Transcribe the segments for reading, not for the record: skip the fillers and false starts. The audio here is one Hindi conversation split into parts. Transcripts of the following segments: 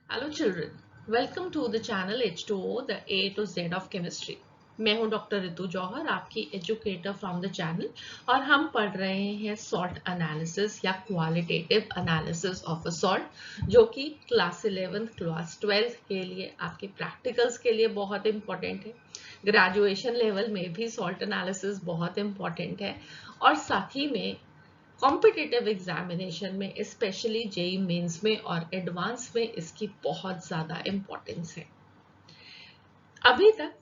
Hello children, welcome to the channel H2O, the A to Z of Chemistry. मैं हूं डॉक्टर रितु जौहर, आपकी एजुकेटर फ्रॉम द चैनल और हम पढ़ रहे हैं सॉल्ट एनालिसिस या qualitative analysis of a salt, जो कि क्लास 11th क्लास 12th के लिए आपके प्रैक्टिकल्स के लिए बहुत इंपॉर्टेंट है। ग्रेजुएशन लेवल में भी सॉल्ट एनालिसिस बहुत इंपॉर्टेंट है और साथ ही में कॉम्पिटिटिव एग्जामिनेशन में स्पेशली जेई मेंस में और एडवांस में इसकी बहुत ज़्यादा इम्पोर्टेंस है। अभी तक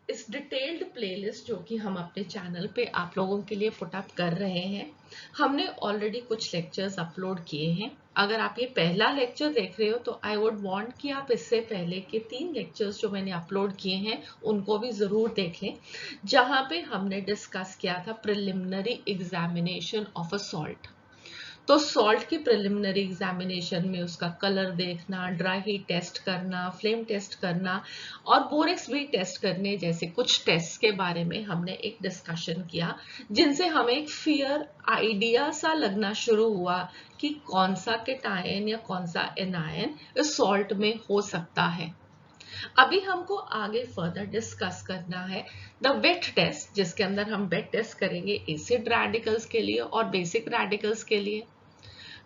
इस डिटेल्ड प्लेलिस्ट जो कि हम अपने चैनल पे आप लोगों के लिए पुट अप कर रहे हैं, हमने ऑलरेडी कुछ लेक्चर्स अपलोड किए हैं। अगर आप ये पहला लेक्चर देख रहे हो तो आई वुड वांट कि आप इससे पहले के 3 लेक्चर्स जो मैंने अपलोड किए हैं उनको भी ज़रूर देख लें, जहाँ पे हमने डिस्कस किया था preliminary examination of a salt. तो सॉल्ट की प्रिलिमिनरी एग्जामिनेशन में उसका कलर देखना, ड्राई हीट टेस्ट करना, फ्लेम टेस्ट करना और बोरेक्स भी टेस्ट करने जैसे कुछ टेस्ट के बारे में हमने एक डिस्कशन किया, जिनसे हमें एक फियर आइडिया सा लगना शुरू हुआ कि कौन सा केटायन या कौन सा एनायन इस सॉल्ट में हो सकता है। अभी हमको आगे फर्दर डिस्कस करना है द वेट टेस्ट, जिसके अंदर हम वेट टेस्ट करेंगे एसिड रेडिकल्स के लिए और बेसिक रेडिकल्स के लिए।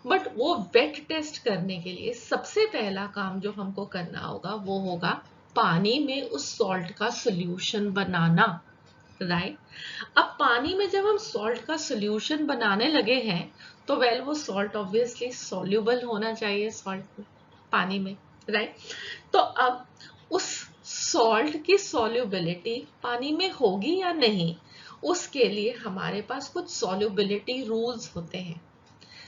बट वो वेट टेस्ट करने के लिए सबसे पहला काम जो हमको करना होगा वो होगा पानी में उस सॉल्ट का सॉल्यूशन बनाना, राइट। अब पानी में जब हम सॉल्ट का सॉल्यूशन बनाने लगे हैं तो वेल वो सॉल्ट ऑब्वियसली सॉल्यूबल होना चाहिए सॉल्ट में, पानी में, राइट। तो अब उस सॉल्ट की सॉल्युबिलिटी पानी में होगी या नहीं, उसके लिए हमारे पास कुछ सॉल्युबिलिटी रूल्स होते हैं।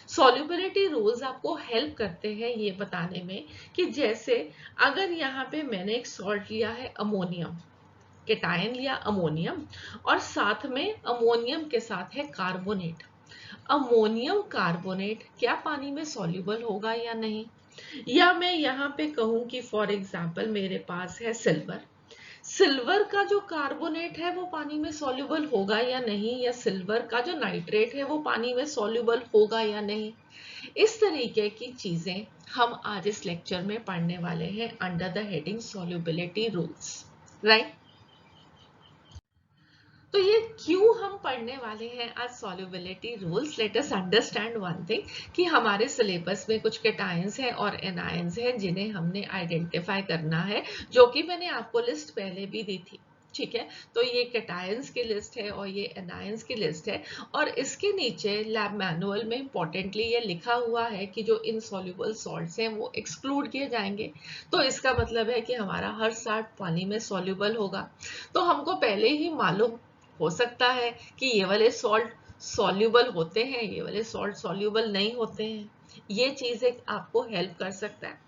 सॉल्युबिलिटी रूल्स आपको हेल्प करते हैं ये बताने में कि जैसे अगर यहाँ पे मैंने एक सॉल्ट लिया है अमोनियम, केटायन लिया अमोनियम और साथ में अमोनियम के साथ है कार्बोनेट। अमोनियम कार्बोनेट क्या पानी में सॉल्युबल होगा या नहीं? या मैं यहाँ पे कहूँ कि फॉर एग्जाम्पल मेरे पास है सिल्वर, सिल्वर का जो कार्बोनेट है वो पानी में सॉल्युबल होगा या नहीं, या सिल्वर का जो नाइट्रेट है वो पानी में सॉल्युबल होगा या नहीं। इस तरीके की चीजें हम आज इस लेक्चर में पढ़ने वाले हैं under the heading solubility rules, right. तो ये क्यों हम पढ़ने वाले हैं आज solubility rules? Let us understand one thing कि हमारे सिलेबस में कुछ केटायंस हैं और एनायंस हैं जिन्हें हमने आइडेंटिफाई करना है, जो कि मैंने आपको लिस्ट पहले भी दी थी, ठीक है। तो ये केटायंस की लिस्ट है और ये एनायंस की लिस्ट है और इसके नीचे लैब मैनुअल में इंपॉर्टेंटली ये लिखा हुआ है कि जो इनसॉल्युबल सॉल्ट्स हैं वो एक्सक्लूड किए जाएंगे। तो इसका मतलब है कि हमारा हर सॉल्ट पानी में सॉल्युबल होगा। तो हमको पहले ही मालूम हो सकता है कि ये वाले सॉल्ट सॉल्युबल होते हैं, ये वाले सॉल्ट सॉल्युबल नहीं होते हैं। ये चीज एक आपको हेल्प कर सकता है।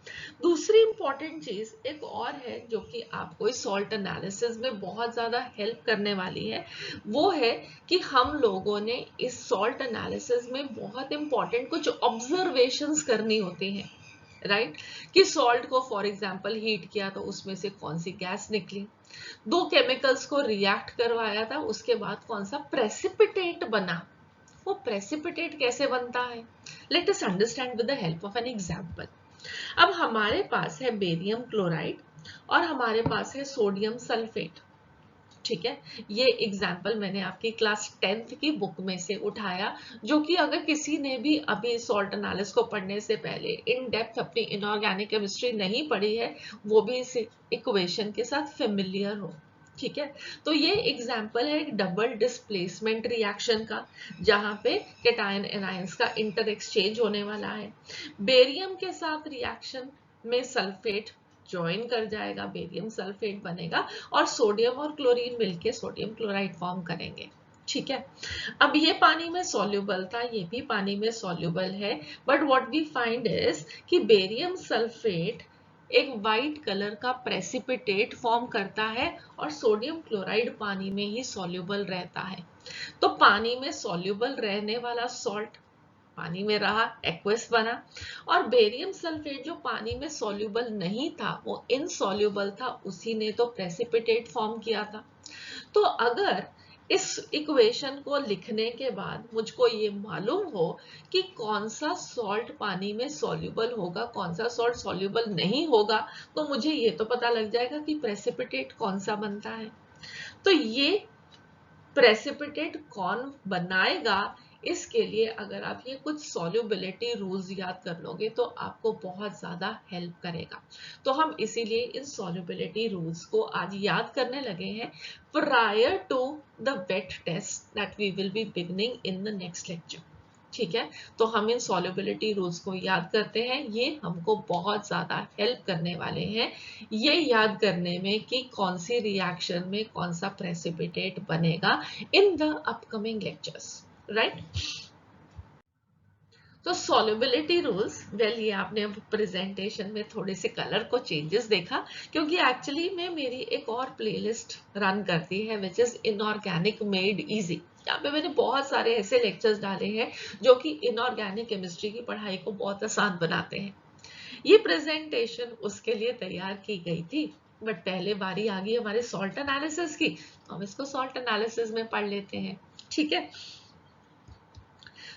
दूसरी इंपॉर्टेंट चीज एक और है जो कि आपको इस सॉल्ट एनालिसिस में बहुत ज्यादा हेल्प करने वाली है, वो है कि हम लोगों ने इस सॉल्ट एनालिसिस में बहुत इंपॉर्टेंट कुछ ऑब्जर्वेशंस करनी होती हैं, राइट। कि सॉल्ट को फॉर एग्जांपल हीट किया तो उसमें से कौन सी गैस निकली, दो केमिकल्स को रिएक्ट करवाया था, उसके बाद कौन सा प्रेसिपिटेट बना, वो प्रेसिपिटेट कैसे बनता है। Let us understand with the help of an example. अब हमारे पास है बेरियम क्लोराइड और हमारे पास है सोडियम सल्फेट, ठीक है। ये एग्जाम्पल मैंने आपकी क्लास 10th की बुक में से उठाया, जो कि अगर किसी ने भी अभी सॉल्ट एनालिसिस को पढ़ने से पहले इन डेप्थ अपनी इनऑर्गेनिक केमिस्ट्री नहीं पढ़ी है, वो भी इस इक्वेशन के साथ फेमिलियर हो, ठीक है। तो ये एग्जाम्पल है एक डबल डिस्प्लेसमेंट रिएक्शन का, जहां पे केटायन एनायंस का इंटर एक्सचेंज होने वाला है। बेरियम के साथ रिएक्शन में सल्फेट ज्वाइन कर जाएगा, बेरियम सल्फेट बनेगा और सोडियम और क्लोरीन मिलके सोडियम क्लोराइड फॉर्म करेंगे, ठीक है। अब ये पानी में सॉल्युबल था, ये भी पानी में सॉल्युबल है, but what we find is कि बेरियम सल्फेट एक वाइट कलर का प्रेसिपिटेट फॉर्म करता है और सोडियम क्लोराइड पानी में ही सॉल्युबल रहता है। तो पानी में सॉल्युबल रहने वाला सॉल्ट पानी में रहा, एक्वस बना, और बेरियम सल्फेट जो पानी में सॉल्युबल नहीं था वो इनसॉल्युबल था, उसी ने तो प्रेसिपिटेट फॉर्म किया था। तो अगर इस इक्वेशन को लिखने के बाद मुझको ये मालूम हो कि कौन सा सॉल्ट पानी में सॉल्युबल होगा, कौन सा सॉल्ट सॉल्युबल नहीं होगा, तो मुझे ये तो पता लग जाएगा कि प्रेसिपिटेट कौन सा बनता है। तो ये प्रेसिपिटेट कौन बनाएगा, इसके लिए अगर आप ये कुछ सॉल्युबिलिटी रूल्स याद कर लोगे तो आपको बहुत ज्यादा हेल्प करेगा। तो हम इसीलिए इन सॉल्युबिलिटी रूल्स को आज याद करने लगे हैं prior to the wet test that we will be beginning in the next lecture. ठीक है, तो हम इन सॉल्युबिलिटी रूल्स को याद करते हैं, ये हमको बहुत ज्यादा हेल्प करने वाले हैं ये याद करने में कि कौन सी रिएक्शन में कौन सा प्रेसिपिटेट बनेगा in the upcoming lectures, right. तो सॉल्युबिलिटी रूल्स, वेल ये आपने अब प्रेजेंटेशन में थोड़े से कलर को चेंजेस देखा, क्योंकि एक्चुअली में मेरी एक और प्लेलिस्ट रन करती है which is inorganic made easy. यहाँ पे मैंने बहुत सारे ऐसे लेक्चर्स डाले हैं जो कि इनऑर्गेनिक केमिस्ट्री की पढ़ाई को बहुत आसान बनाते हैं। ये प्रेजेंटेशन उसके लिए तैयार की गई थी, बट पहले बारी आ गई हमारे सॉल्ट एनालिसिस की, तो हम इसको सॉल्ट एनालिसिस में पढ़ लेते हैं। ठीक है,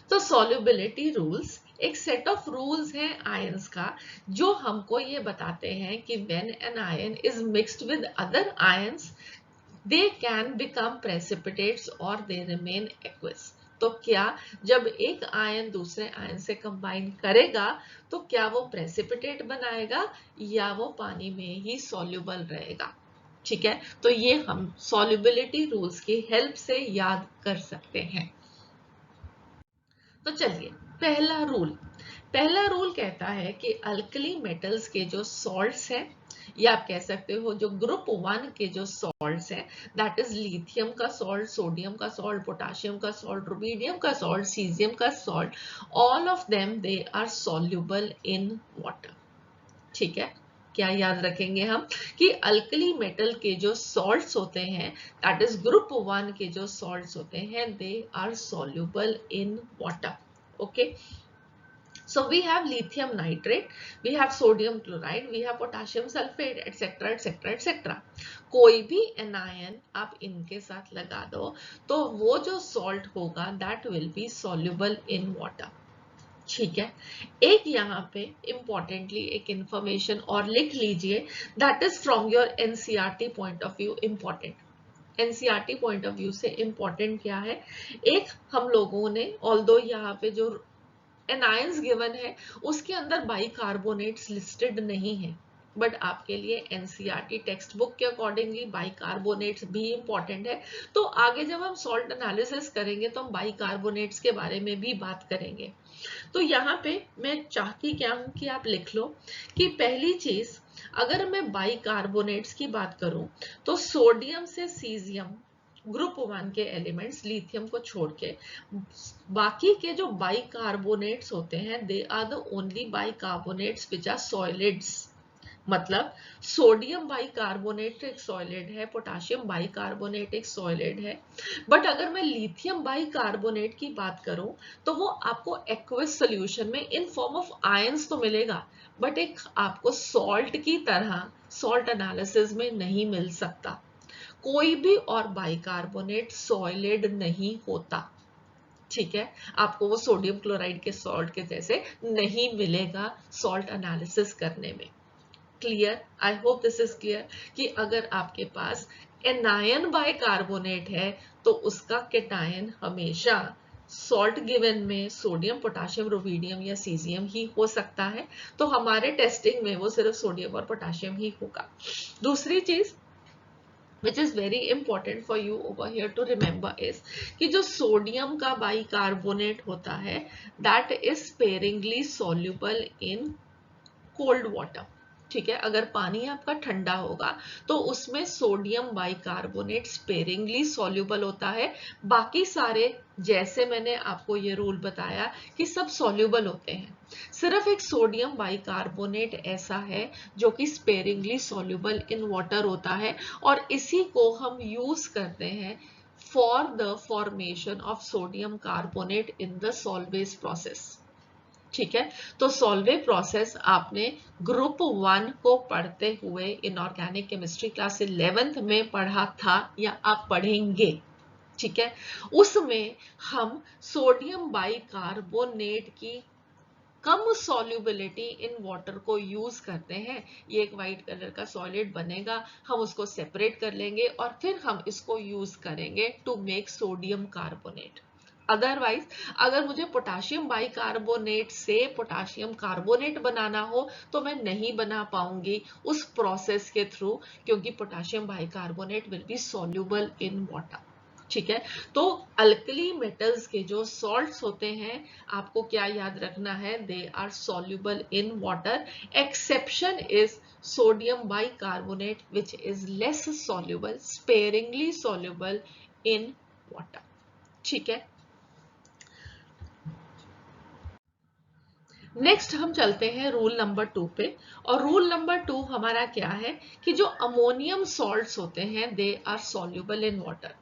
तो सॉल्युबिलिटी रूल्स एक सेट ऑफ रूल्स है आयंस का, जो हमको ये बताते हैं कि when an ion is mixed with other ions they can become precipitates और दे रिमेन एक्वस। तो क्या जब एक आयन दूसरे आयन से कंबाइन करेगा तो क्या वो प्रेसिपिटेट बनाएगा या वो पानी में ही सॉल्युबल रहेगा। ठीक है, तो ये हम सॉल्युबिलिटी रूल्स की हेल्प से याद कर सकते हैं। तो चलिए, पहला रूल कहता है कि अल्कली मेटल्स के जो सॉल्ट्स हैं, या आप कह सकते हो जो ग्रुप 1 के जो सॉल्ट्स हैं, दैट इज लिथियम का सॉल्ट, सोडियम का सॉल्ट, पोटेशियम का सॉल्ट, रुबीडियम का सॉल्ट, सीजियम का salt, all of them they are soluble in water. ठीक है, क्या याद रखेंगे हम कि अल्कली मेटल के जो सॉल्ट्स होते हैं, दैट इज ग्रुप 1 के जो सॉल्ट्स होते हैं, they are soluble in water. Okay, so we have lithium nitrate, we have sodium chloride, we have potassium sulfate, etc etc etc। कोई भी एनायन आप इनके साथ लगा दो तो वो जो सॉल्ट होगा that will be soluble in water. ठीक है, एक यहाँ पे इंपॉर्टेंटली एक इंफॉर्मेशन और लिख लीजिए, that is from your NCERT point of view important. NCERT point of view से इंपॉर्टेंट क्या है, एक हम लोगों ने ऑल्दो यहाँ पे जो एनायंस गिवन है उसके अंदर बाइकार्बोनेट्स लिस्टेड नहीं है, बट आपके लिए एनसीईआरटी टेक्स्ट बुक के अकॉर्डिंगली बाइकार्बोनेट्स भी इंपॉर्टेंट है। तो आगे जब हम सॉल्ट एनालिसिस करेंगे तो हम बाइकार्बोनेट्स के बारे में भी बात करेंगे। तो यहाँ पे मैं चाहती क्या हूं कि आप लिख लो कि पहली चीज, अगर मैं बाइकार्बोनेट्स की बात करूं तो सोडियम से सीजियम ग्रुप 1 के एलिमेंट्स लिथियम को छोड़ के बाकी के जो बाइकार्बोनेट्स होते हैं they are the only bicarbonates which are solids. मतलब सोडियम बाइकार्बोनेट एक सॉलिड है, पोटेशियम बाइकार्बोनेट एक सॉलिड है, बट अगर मैं लिथियम बाइकार्बोनेट की बात करूं तो वो आपको एक्वस सॉल्यूशन में इन फॉर्म ऑफ आयंस तो मिलेगा, बट एक आपको सॉल्ट की तरह सॉल्ट एनालिसिस में नहीं मिल सकता। कोई भी और बाइकार्बोनेट सॉलिड नहीं होता। ठीक है, आपको वो सोडियम क्लोराइड के सॉल्ट के जैसे नहीं मिलेगा सॉल्ट एनालिसिस करने में। Clear, I hope this is clear कि अगर आपके पास एनायन बाइकार्बोनेट है तो उसका केटायन हमेशा सॉल्ट गिवन में सोडियम, पोटेशियम, रुबीडियम या सीजियम ही हो सकता है। तो हमारे टेस्टिंग में वो सिर्फ सोडियम और पोटेशियम ही होगा। दूसरी चीज which is very important for you over here to remember is कि जो सोडियम का बाइकार्बोनेट होता है that is sparingly soluble in cold water। ठीक है, अगर पानी आपका ठंडा होगा तो उसमें सोडियम बाइकार्बोनेट स्पेरिंगली सॉल्युबल होता है, बाकी सारे जैसे मैंने आपको ये रूल बताया कि सब सॉल्युबल होते हैं। सिर्फ एक सोडियम बाइकार्बोनेट ऐसा है जो कि स्पेरिंगली सॉल्युबल इन वाटर होता है, और इसी को हम यूज करते हैं for the formation of sodium carbonate in the salvage process. ठीक है, तो सॉल्वे प्रोसेस आपने ग्रुप 1 को पढ़ते हुए इनऑर्गेनिक केमिस्ट्री क्लास 11th में पढ़ा था या आप पढ़ेंगे। ठीक है, उसमें हम सोडियम बाइकार्बोनेट की कम सॉल्युबिलिटी इन वाटर को यूज करते हैं। ये एक वाइट कलर का सॉलिड बनेगा, हम उसको सेपरेट कर लेंगे और फिर हम इसको यूज करेंगे to make sodium carbonate. Otherwise अगर मुझे पोटाशियम बाइकार्बोनेट से पोटाशियम कार्बोनेट बनाना हो तो मैं नहीं बना पाऊंगी उस प्रोसेस के थ्रू, क्योंकि potassium bicarbonate will be soluble in water. ठीक है, तो अल्कली मेटल्स के जो सॉल्ट्स होते हैं आपको क्या याद रखना है, they are soluble in water, exception is sodium bicarbonate which is less soluble, sparingly soluble in water. ठीक है, नेक्स्ट हम चलते हैं रूल नंबर 2 पे। और रूल नंबर 2 हमारा क्या है कि जो अमोनियम सॉल्ट्स होते हैं they are soluble in water,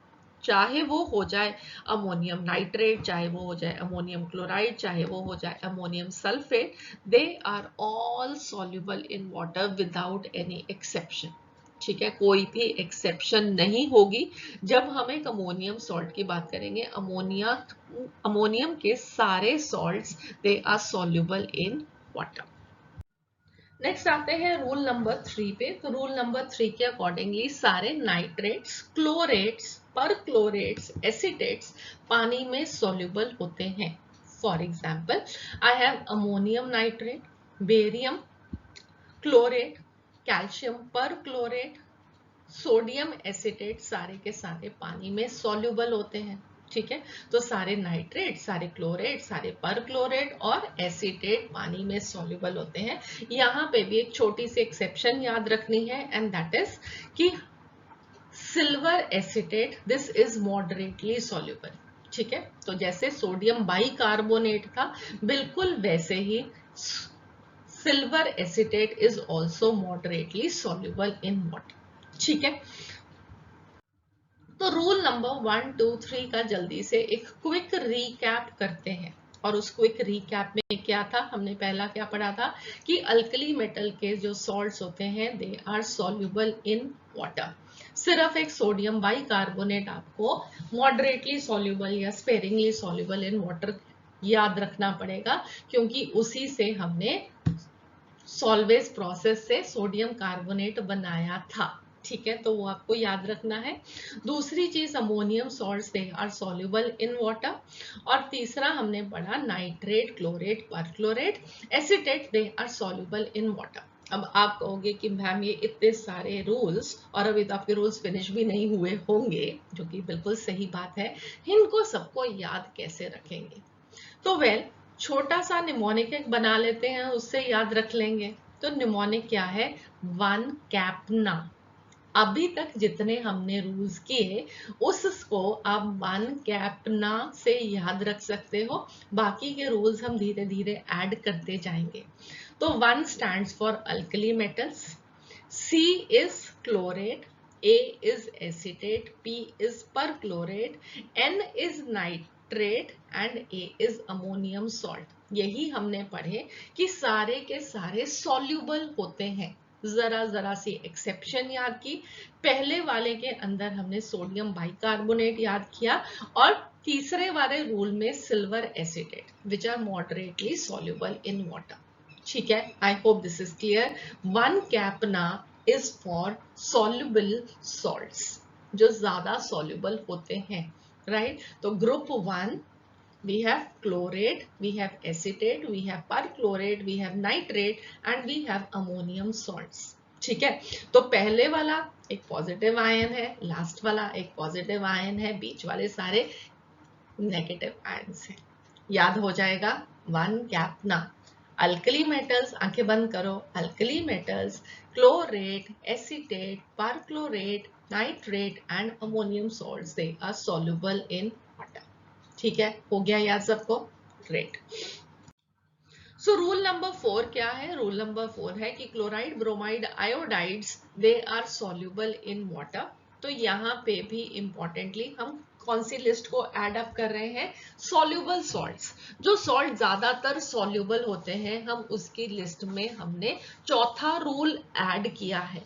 चाहे वो हो जाए अमोनियम नाइट्रेट, चाहे वो हो जाए अमोनियम क्लोराइड, चाहे वो हो जाए ammonium sulphate, they are all soluble in water without any exception. ठीक है, कोई भी एक्सेप्शन नहीं होगी जब हम एक अमोनियम सॉल्ट की बात करेंगे। अमोनियम के सारे salts they are soluble in water. Next आते हैं रूल नंबर 3 पे। तो रूल नंबर 3 के अकॉर्डिंगली सारे नाइट्रेट्स, क्लोरेट्स, परक्लोरेट्स, एसिटेट्स पानी में सॉल्युबल होते हैं। For example I have ammonium nitrate, barium chlorate, calcium perchlorate, sodium acetate, सारे के सारे पानी में सॉल्युबल होते हैं। ठीक है, तो सारे नाइट्रेट, सारे क्लोरेट, सारे परक्लोरेट और एसिटेट पानी में सॉल्युबल होते हैं। यहाँ पे भी एक छोटी सी एक्सेप्शन याद रखनी है एंड दैट इज कि silver acetate, this is moderately soluble. ठीक है, तो जैसे सोडियम बाइकार्बोनेट था बिल्कुल वैसे ही silver acetate is also moderately soluble in water. ठीक है, तो रूल नंबर 1, 2, 3 का जल्दी से एक क्विक रीकैप करते हैं। और उस क्विक रीकैप में क्या था, हमने पहला क्या पढ़ा था कि अल्कली मेटल के जो सॉल्ट्स होते हैं they are soluble in water. सिर्फ एक सोडियम बाइकार्बोनेट आपको मॉडरेटली सॉल्युबल या स्पेरिंगली सॉल्युबल इन वाटर याद रखना पड़ेगा, क्योंकि उसी से हमने सॉल्वेज प्रोसेस से सोडियम कार्बोनेट बनाया था। ठीक है, तो वो आपको याद रखना है। दूसरी चीज ammonium salts they are soluble in water. और तीसरा हमने पढ़ा nitrate, chlorate, perchlorate, acetate they are soluble in water. अब आप कहोगे कि मैम ये इतने सारे रूल्स और अभी तो आपके रूल्स फिनिश भी नहीं हुए होंगे, जो कि बिल्कुल सही बात है, इनको सबको याद कैसे रखेंगे? तो वेल छोटा सा निमोनिक एक बना लेते हैं, उससे याद रख लेंगे। तो निमोनिक क्या है, वन कैपना। अभी तक जितने हमने रूल्स किए उसको आप वन कैपना से याद रख सकते हो, बाकी के रूल्स हम धीरे धीरे ऐड करते जाएंगे। तो one stands for alkali metals, C is chlorate, A is acetate, P is perchlorate, N is nitrate and A is ammonium salt। यही हमने पढ़े कि सारे के सारे सॉल्युबल होते हैं। जरा जरा सी एक्सेप्शन याद की, पहले वाले के अंदर हमने सोडियम बाइकार्बोनेट याद किया और तीसरे वाले रूल में silver acetate which are moderately soluble in water. ठीक है, I hope this is clear. One capna is for soluble salts, जो ज्यादा सॉल्युबल होते हैं, राइट? तो group 1 we have chlorate, we have acetate, we have perchlorate, we have nitrate and we have ammonium salts। ठीक है, तो पहले वाला एक पॉजिटिव आयन है, लास्ट वाला एक पॉजिटिव आयन है, बीच वाले सारे नेगेटिव आयन्स हैं। याद हो जाएगा वन कैपना। अल्कली मेटल्स, आंखें बंद करो, alkali metals chlorate, acetate, perchlorate, nitrate and ammonium salts they are soluble in water. ठीक है, हो गया याद सबको? ग्रेट। सो रूल नंबर 4 क्या है? रूल नंबर 4 है कि chloride, bromide, iodides they are soluble in water. तो यहाँ पे भी इंपॉर्टेंटली हम कौन सी लिस्ट को ऐड अप कर रहे हैं? Soluble salts. जो सॉल्ट ज्यादातर सॉल्युबल होते हैं, हम उसकी लिस्ट में हमने चौथा रूल ऐड किया है।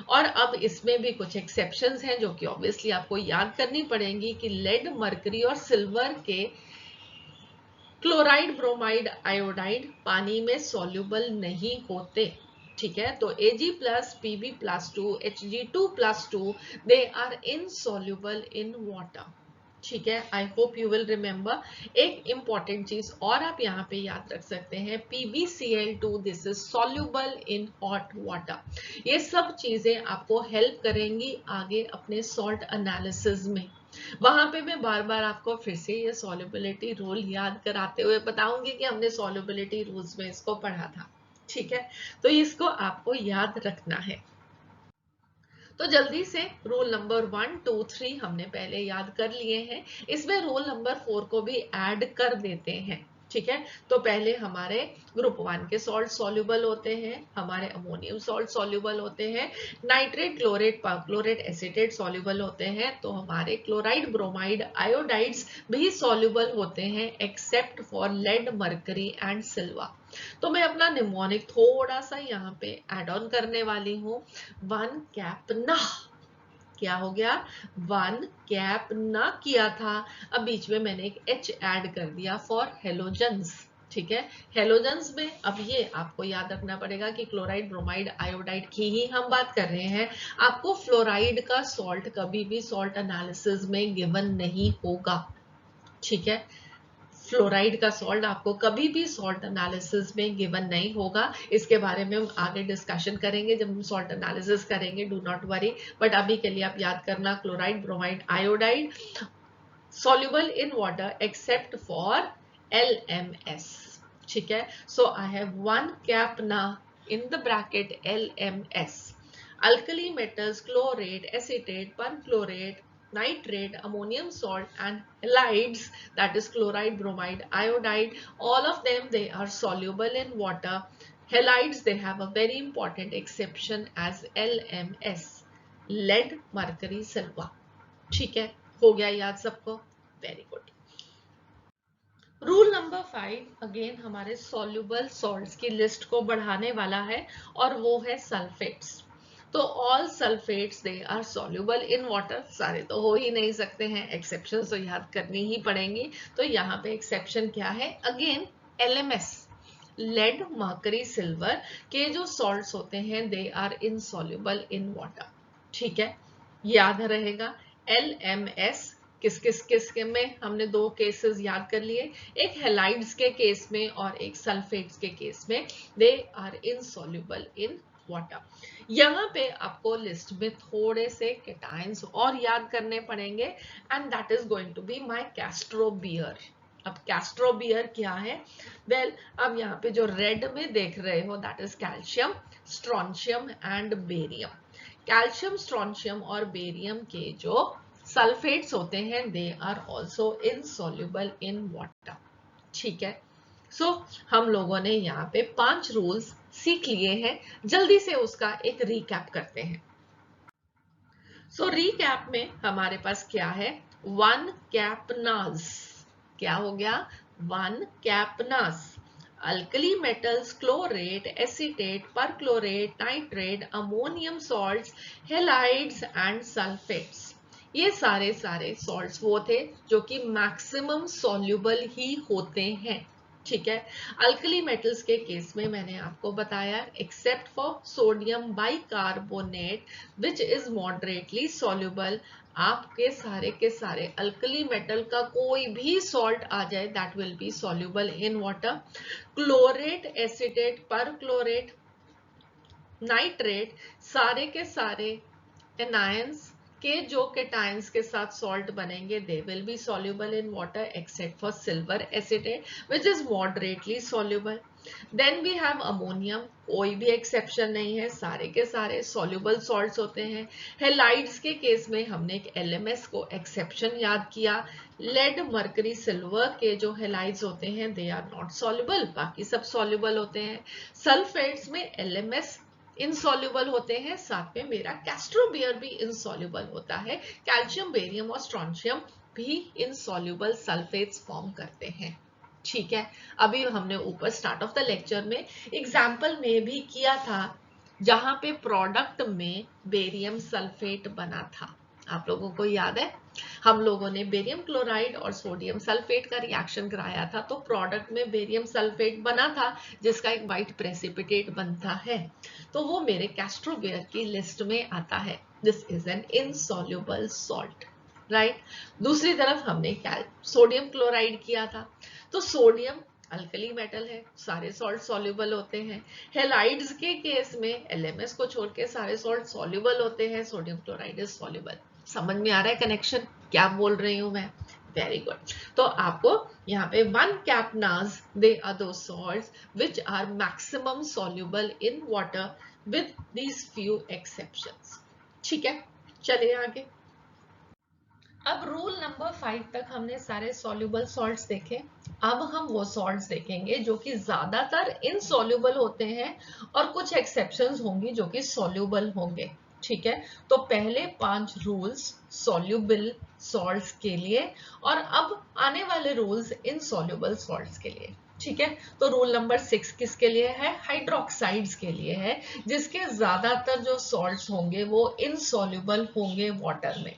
और अब इसमें भी कुछ एक्सेप्शंस हैं जो कि ऑब्वियसली आपको याद करनी पड़ेंगी कि लेड, मरकरी और सिल्वर के क्लोराइड, ब्रोमाइड, आयोडाइड पानी में सॉल्युबल नहीं होते। ठीक है, तो Ag plus Pb plus 2 Hg2 plus 2 they are insoluble in water. ठीक है, I hope you will remember. एक इंपॉर्टेंट चीज और आप यहाँ पे याद रख सकते हैं, PbCl2 this is soluble in hot water. ये सब चीजें आपको हेल्प करेंगी आगे अपने सॉल्ट एनालिसिस में। वहां पे मैं बार बार आपको फिर से ये सॉल्युबिलिटी रूल याद कराते हुए बताऊंगी कि हमने सॉल्युबिलिटी रूल्स में इसको पढ़ा था। ठीक है, तो इसको आपको याद रखना है। तो जल्दी से रूल नंबर 1, 2, 3 हमने पहले याद कर लिए हैं। इसमें रूल नंबर 4 को भी ऐड कर देते हैं। ठीक है, तो पहले हमारे ग्रुप 1 के सॉल्ट सॉल्युबल होते हैं, हमारे अमोनियम सॉल्ट सॉल्युबल होते हैं, nitrate, chlorate, perchlorate, acetate soluble होते हैं, तो हमारे क्लोराइड, ब्रोमाइड, आयोडाइड्स भी सॉल्युबल होते हैं except for lead, mercury and silver. तो मैं अपना निमोनिक थोड़ा सा यहाँ पे ऐड ऑन करने वाली हूँ। 1 कैप ना, क्या हो गया? 1 कैप ना किया था, अब बीच में मैंने एक H ऐड कर दिया फॉर हेलोजन्स। ठीक है, हेलोजन्स में अब ये आपको याद रखना पड़ेगा कि क्लोराइड, ब्रोमाइड, आयोडाइड की ही हम बात कर रहे हैं। आपको फ्लोराइड का सॉल्ट कभी भी सॉल्ट एनालिसिस में गिवन नहीं होगा। ठीक है, फ्लोराइड का सॉल्ट आपको कभी भी सॉल्ट एनालिसिस में गिवन नहीं होगा। इसके बारे में हम आगे डिस्कशन करेंगे जब हम सॉल्ट एनालिसिस करेंगे, डू नॉट वरी। बट अभी के लिए आप याद करना, chloride, bromide, iodide soluble in water except for LMS. ठीक है, so I have 1 cap na in the bracket LMS. Alkali metals, chlorate, acetate, perchlorate, nitrate, ammonium salt and halides, that is chloride, bromide, iodide, all of them they are soluble in water. Halides they have a very important exception as LMS, lead, mercury, silver. ठीक है, हो गया याद सबको? Very good. Rule number 5 again हमारे सॉल्युबल सॉल्ट्स की लिस्ट को बढ़ाने वाला है और वो है सल्फेट्स। तो all sulphates they are soluble in water. सारे तो हो ही नहीं सकते हैं, एक्सेप्शन तो याद करनी ही पड़ेंगी। तो यहाँ पे एक्सेप्शन क्या है? Again LMS, lead, mercury, silver के जो सॉल्ट्स होते हैं they are insoluble in water. ठीक है, याद रहेगा। LMS किस किस में हमने 2 केसेस याद कर लिए, एक हेलाइड्स के केस में और एक सल्फेट्स के केस में, they are insoluble in water. यहाँ पे आपको लिस्ट में थोड़े से केटाइंस और याद करने पड़ेंगे and that is going to be my castrobier. अब कैस्ट्रोबियर क्या है? वेल, अब यहाँ पे जो रेड में देख रहे हो that is calcium, strontium and barium. Calcium, strontium और बेरियम के जो सल्फेट्स होते हैं they are also insoluble in water. ठीक है, सो हम लोगों ने यहाँ पे 5 रूल्स सीख लिए हैं, जल्दी से उसका एक रिकैप करते हैं। सो रिकैप में हमारे पास क्या है? 1 कैपनाज, क्या हो गया? 1 capnas. Alkali metals, chlorate, acetate, perchlorate, nitrate, ammonium salts, halides and sulphates. ये सारे सॉल्ट्स वो थे जो कि मैक्सिमम सॉल्युबल ही होते हैं। ठीक है, अल्कली मेटल्स के केस में मैंने आपको बताया except for sodium bicarbonate which is moderately soluble. आपके सारे के सारे अल्कली मेटल का कोई भी सॉल्ट आ जाए that will be soluble in water. Chlorate, acetate, perchlorate, nitrate सारे के सारे एनायंस के जो केटायंस के साथ सॉल्ट बनेंगे they will be soluble in water except for silver acetate which is moderately soluble. Then we have ammonium, कोई भी एक्सेप्शन नहीं है, सारे के सारे सॉल्युबल सॉल्ट्स होते हैं। हेलाइड्स के केस में हमने एक LMS को एक्सेप्शन याद किया। लेड, मरकरी, सिल्वर के जो हेलाइड्स होते हैं दे आर नॉट सॉल्युबल, बाकी सब सॉल्युबल होते हैं। सल्फेट्स में LMS इनसॉल्युबल होते हैं, साथ में मेरा कैस्ट्रोबियर भी इनसॉल्युबल होता है। कैल्शियम, बेरियम और स्ट्रोंशियम भी इनसॉल्युबल सल्फेट्स फॉर्म करते हैं। ठीक है, अभी हमने ऊपर स्टार्ट ऑफ द लेक्चर में एग्जाम्पल में भी किया था जहां पे प्रोडक्ट में बेरियम सल्फेट बना था। आप लोगों को याद है, हम लोगों ने बेरियम क्लोराइड और सोडियम सल्फेट का रिएक्शन कराया था, तो प्रोडक्ट में बेरियम सल्फेट बना था जिसका एक वाइट प्रेसिपिटेट बनता है, तो वो मेरे कैस्ट्रोबियर की लिस्ट में आता है। This is an insoluble salt, right. दूसरी तरफ हमने सोडियम क्लोराइड किया था, तो सोडियम अल्कली मेटल है, सारे सॉल्ट सॉल्युबल होते हैं। हेलाइड्स के केस में एलएमएस को छोड़ के सारे सॉल्ट सॉल्युबल होते हैं, सोडियम क्लोराइड इज सॉल्युबल। समझ में आ रहा है कनेक्शन, क्या बोल रही हूं मैं? Very good. तो आपको यहाँ पे वन कैपनाज, दे आर दो salts which are maximum soluble in water with these few exceptions. ठीक है, चलिए आगे। अब रूल नंबर 5 तक हमने सारे सॉल्युबल सॉल्ट्स देखे। अब हम वो सॉल्ट्स देखेंगे जो कि ज्यादातर इनसॉल्युबल होते हैं और कुछ एक्सेप्शंस होंगी जो कि सॉल्युबल होंगे। ठीक है, तो पहले 5 रूल्स सॉल्युबल सॉल्ट्स के लिए और अब आने वाले रूल्स इनसॉल्युबल सॉल्ट्स के लिए। ठीक है, तो रूल नंबर 6 किसके लिए है? हाइड्रोक्साइड्स के लिए है, जिसके ज्यादातर जो सॉल्ट्स होंगे वो इनसॉल्युबल होंगे वाटर में।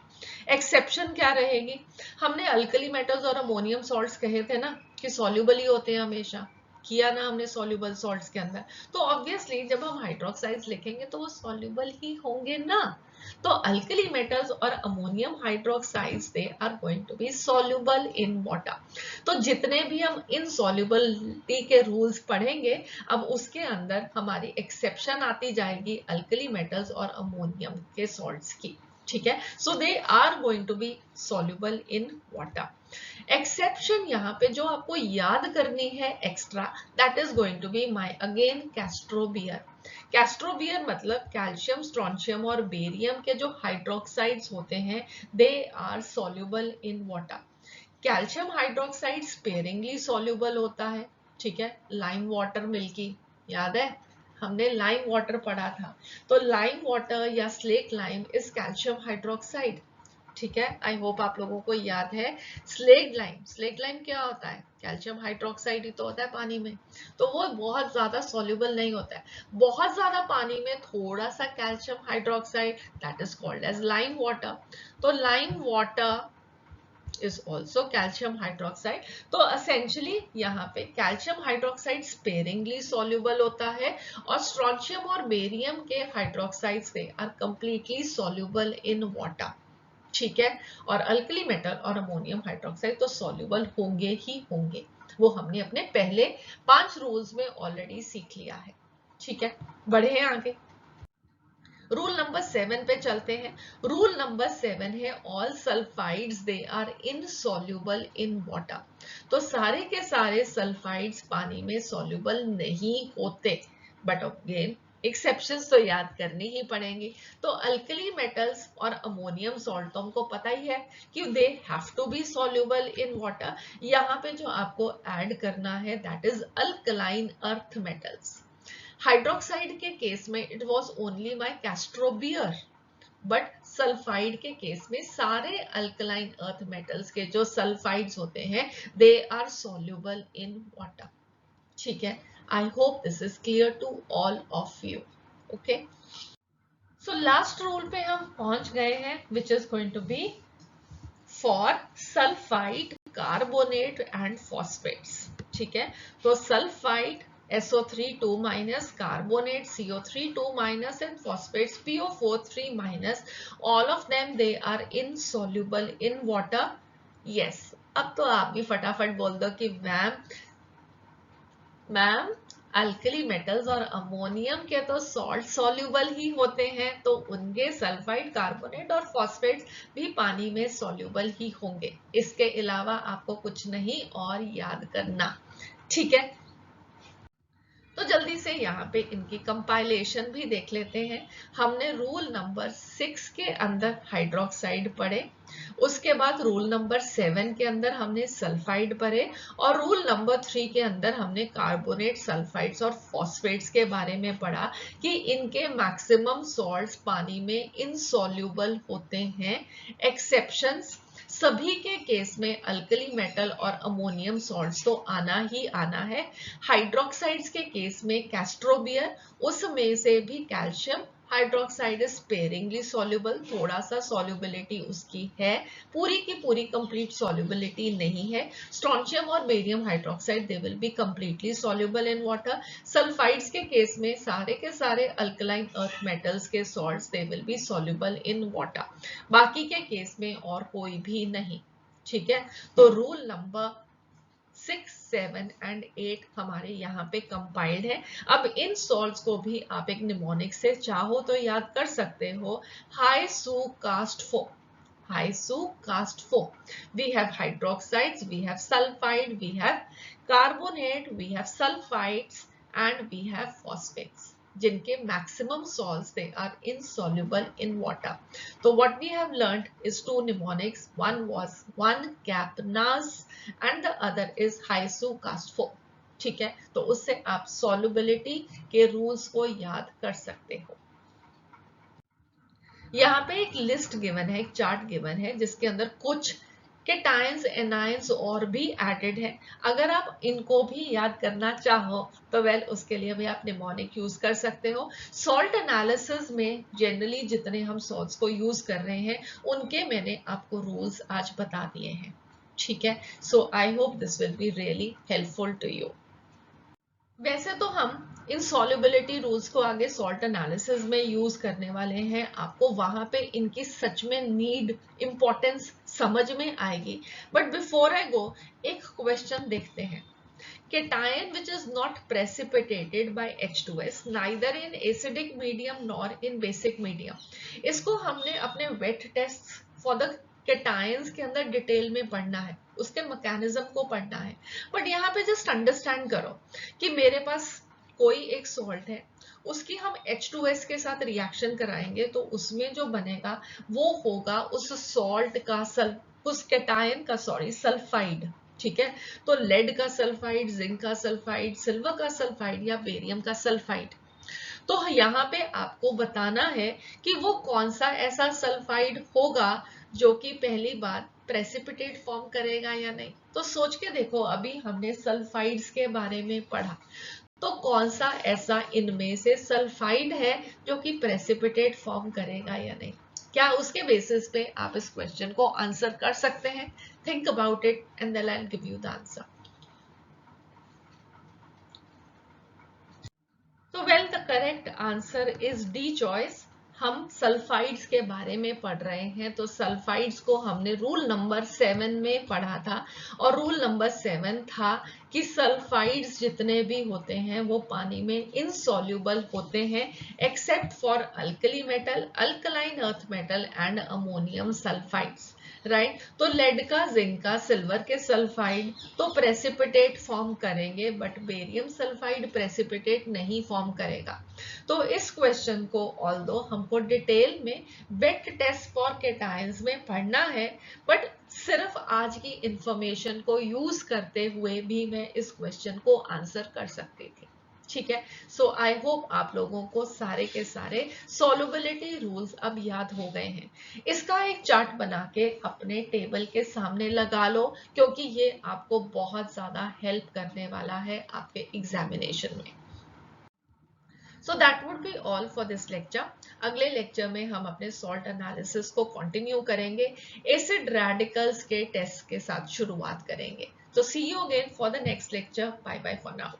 एक्सेप्शन क्या रहेगी? हमने अल्कली मेटल्स और अमोनियम सॉल्ट्स कहे थे ना कि सॉल्युबल ही होते हैं हमेशा, किया ना हमने सॉल्युबल सॉल्ट्स के अंदर, तो ऑब्वियसली जब हम हाइड्रोक्साइड्स लिखेंगे तो वो सॉल्युबल ही होंगे ना। तो अल्कली मेटल्स और ammonium hydroxides they are going to be soluble in water. तो जितने भी हम इनसॉल्युबिलिटी के रूल्स पढ़ेंगे, अब उसके अंदर हमारी एक्सेप्शन आती जाएगी अल्कली मेटल्स और अमोनियम के सॉल्ट्स की। ठीक है, so they are going to be soluble in water. Exception यहाँ पे जो आपको याद करनी है extra, that is going to be my again castrobier. Castrobier मतलब कैल्शियम, स्ट्रोंशियम और बेरियम के जो हाइड्रोक्साइड्स होते हैं, they are soluble in water. Calcium hydroxide sparingly soluble होता है। ठीक है, लाइम वाटर मिल्की, याद है हमने लाइम वाटर पढ़ा था, तो लाइम वाटर या slate lime is calcium hydroxide. ठीक है, आई होप आप लोगों को याद है। स्लेट लाइम क्या होता है? कैल्शियम हाइड्रोक्साइड ही तो होता है पानी में, तो वो बहुत ज्यादा सॉल्युबल नहीं होता है। बहुत ज्यादा पानी में थोड़ा सा calcium hydroxide, that is called as lime water. तो lime water is also calcium hydroxide। तो essentially यहाँ पे calcium hydroxide sparingly soluble होता है और strontium और barium के hydroxides they are completely soluble in water। ठीक है, और अल्कली मेटल और अमोनियम हाइड्रोक्साइड तो सॉल्युबल होंगे ही होंगे, वो हमने अपने पहले 5 रूल्स में ऑलरेडी सीख लिया है। ठीक है, बढ़े आगे। रूल नंबर 7 पे चलते हैं। रूल नंबर 7 है all sulphides they are insoluble in water. तो सारे के सारे सल्फाइड्स पानी में सॉल्युबल नहीं होते, बट अगेन एक्सेप्शंस तो याद करनी ही पड़ेंगी। तो अल्कली मेटल्स और अमोनियम सॉल्ट तो हमको पता ही है कि they have to be soluble in water. यहाँ पे जो आपको ऐड करना है that is alkaline earth metals. Hydroxide के केस में it was only my castrobier, but sulphide के केस में सारे अल्कलाइन अर्थ मेटल्स के जो सल्फाइड्स होते हैं they are soluble in water. ठीक है, I hope this is clear to all of you. Okay, so last rule पे हम पहुंच गए हैं, which is going to be for sulphide, carbonate and phosphates. ठीक है, तो sulphide SO3 2 minus, carbonate CO3 2 minus and phosphates PO4 3 minus, all of them they are insoluble in water। yes, अब तो आप भी फटाफट बोल दो कि मैम अल्कली मेटल्स और अमोनियम के तो सॉल्ट सॉल्युबल ही होते हैं, तो उनके सल्फाइड, कार्बोनेट और फॉस्फेट्स भी पानी में सॉल्युबल ही होंगे। इसके अलावा आपको कुछ नहीं और याद करना। ठीक है, तो जल्दी से यहाँ पे इनकी कंपाइलेशन भी देख लेते हैं। हमने रूल नंबर 6 के अंदर हाइड्रोक्साइड पढ़े, उसके बाद रूल नंबर 7 के अंदर हमने सल्फाइड पढ़े और रूल नंबर 3 के अंदर हमने कार्बोनेट, सल्फाइड्स और फॉस्फेट्स के बारे में पढ़ा कि इनके मैक्सिमम सॉल्ट्स पानी में इनसॉल्युबल होते हैं। एक्सेप्शंस, सभी के केस में अल्कली मेटल और अमोनियम सॉल्ट्स तो आना ही आना है। हाइड्रोक्साइड्स के केस में कैस्ट्रोबियर, उसमें से भी calcium hydroxide is sparingly soluble, थोड़ा सा सॉल्युबिलिटी उसकी है, पूरी की पूरी कंप्लीट सॉल्युबिलिटी नहीं है। स्ट्रोंशियम और barium hydroxide they will be completely soluble in water. Sulphides के केस में सारे के सारे अल्कलाइन अर्थ मेटल्स के salts they will be soluble in water, बाकी के केस में और कोई भी नहीं। ठीक है, तो रूल नंबर 6, 7 एंड 8 हमारे यहाँ पे कंपाइल्ड है। अब इन सॉल्ट्स को भी आप एक निमोनिक से चाहो तो याद कर सकते हो, हाइसुकास्ट 4, Haisukast-4. We have hydroxides, we have sulfide, we have carbonate, we have sulfides, and we have phosphates. जिनके maximum salts they are insoluble in water. So what we have learned is two mnemonics. One was 1-Capnaz and the other is Haisukast-4. ठीक है, तो उससे आप solubility के rules को याद कर सकते हो। यहाँ पे एक लिस्ट गिवन है, एक चार्ट गिवन है जिसके अंदर कुछ केटायंस, एनायंस और भी एडेड है। अगर आप इनको भी याद करना चाहो तो वेल उसके लिए भी आप निमोनिक यूज कर सकते हो। सॉल्ट एनालिसिस में जनरली जितने हम सॉल्ट्स को यूज कर रहे हैं उनके मैंने आपको रूल्स आज बता दिए हैं। ठीक है, so I hope this will be really helpful to you. वैसे तो हम इन सॉल्युबिलिटी रूल्स को आगे सॉल्ट एनालिसिस में यूज करने वाले हैं, आपको वहां पे इनकी सच में नीड, इंपॉर्टेंस समझ में आएगी। बट बिफोर आई गो एक क्वेश्चन देखते हैं। Cation which is not precipitated by H2S neither in acidic medium nor in basic medium, इसको हमने अपने wet test for the cations के अंदर डिटेल में पढ़ना है, उसके मैकेनिज्म को पढ़ना है। बट यहाँ पे जस्ट अंडरस्टैंड करो कि मेरे पास कोई एक सॉल्ट है, उसकी हम H2S के साथ रिएक्शन कराएंगे तो उसमें जो बनेगा वो होगा उस सॉल्ट का उस केटायन का सल्फाइड। ठीक है, तो लेड का सल्फाइड, जिंक का सल्फाइड, सिल्वर का सल्फाइड या बेरियम का सल्फाइड। तो यहाँ पे आपको बताना है कि वो कौन सा ऐसा सल्फाइड होगा जो कि पहली बार प्रेसिपिटेट फॉर्म करेगा या नहीं। तो सोच के देखो, अभी हमने सल्फाइड्स के बारे में पढ़ा, तो कौन सा ऐसा इनमें से सल्फाइड है जो कि प्रेसिपिटेट फॉर्म करेगा या नहीं। क्या उसके बेसिस पे आप इस क्वेश्चन को आंसर कर सकते हैं? Think about it and then I will give you the answer. तो well the correct answer is D choice. हम सल्फाइड्स के बारे में पढ़ रहे हैं, तो सल्फाइड्स को हमने रूल नंबर 7 में पढ़ा था और रूल नंबर 7 था कि सल्फाइड्स जितने भी होते हैं वो पानी में इनसॉल्युबल होते हैं except for alkali metal, alkaline earth metal and ammonium sulphides. Right, तो लेड का, जिंक का, सिल्वर के सल्फाइड तो प्रेसिपिटेट फॉर्म करेंगे बट बेरियम सल्फाइड प्रेसिपिटेट नहीं फॉर्म करेगा। तो इस क्वेश्चन को ऑल्दो हमको डिटेल में वेट टेस्ट फॉर केटायंस में पढ़ना है, बट सिर्फ आज की इंफॉर्मेशन को यूज करते हुए भी मैं इस क्वेश्चन को आंसर कर सकती थी। ठीक है, सो आई होप आप लोगों को सारे के सारे सॉल्युबिलिटी रूल्स अब याद हो गए हैं। इसका एक चार्ट बना के अपने टेबल के सामने लगा लो, क्योंकि ये आपको बहुत ज्यादा हेल्प करने वाला है आपके एग्जामिनेशन में। So that would be all for this lecture. अगले लेक्चर में हम अपने सॉल्ट एनालिसिस को कंटिन्यू करेंगे, एसिड रेडिकल्स के टेस्ट के साथ शुरुआत करेंगे। तो see you again for the next lecture. Bye bye for now.